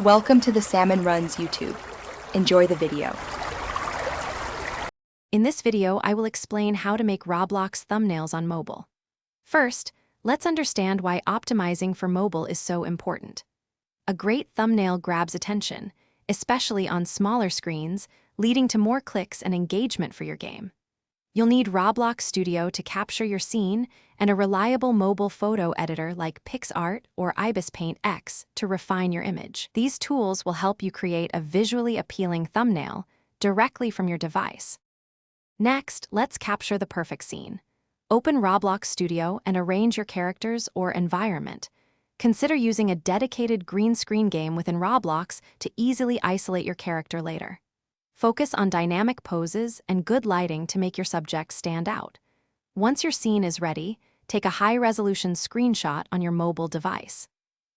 Welcome to the Salmon Runs YouTube. Enjoy the video. In this video, I will explain how to make Roblox thumbnails on mobile. First, let's understand why optimizing for mobile is so important. A great thumbnail grabs attention, especially on smaller screens, leading to more clicks and engagement for your game. You'll need Roblox Studio to capture your scene and a reliable mobile photo editor like PixArt or Ibis Paint X to refine your image. These tools will help you create a visually appealing thumbnail directly from your device. Next, let's capture the perfect scene. Open Roblox Studio and arrange your characters or environment. Consider using a dedicated green screen game within Roblox to easily isolate your character later. Focus on dynamic poses and good lighting to make your subject stand out. Once your scene is ready, take a high-resolution screenshot on your mobile device.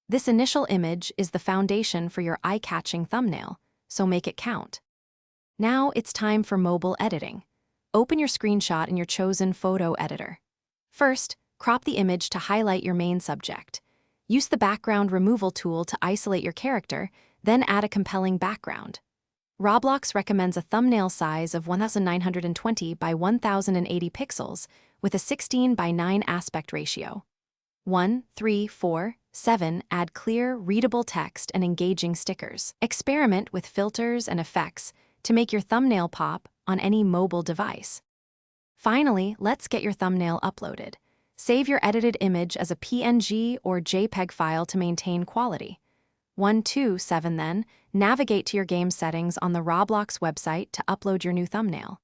This initial image is the foundation for your eye-catching thumbnail, so make it count. Now it's time for mobile editing. Open your screenshot in your chosen photo editor. First, crop the image to highlight your main subject. Use the background removal tool to isolate your character, then add a compelling background. Roblox recommends a thumbnail size of 1920 by 1080 pixels with a 16 by 9 aspect ratio. 1, 3, 4, 7 add clear, readable text and engaging stickers. Experiment with filters and effects to make your thumbnail pop on any mobile device. Finally, let's get your thumbnail uploaded. Save your edited image as a PNG or JPEG file to maintain quality. 7 then, navigate to your game settings on the Roblox website to upload your new thumbnail.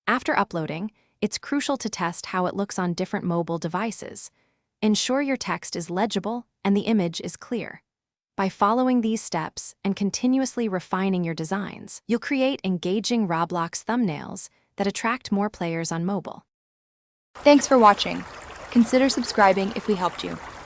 After uploading, it's crucial to test how it looks on different mobile devices. Ensure your text is legible and the image is clear. By following these steps and continuously refining your designs, you'll create engaging Roblox thumbnails that attract more players on mobile. Thanks for watching. Consider subscribing if we helped you.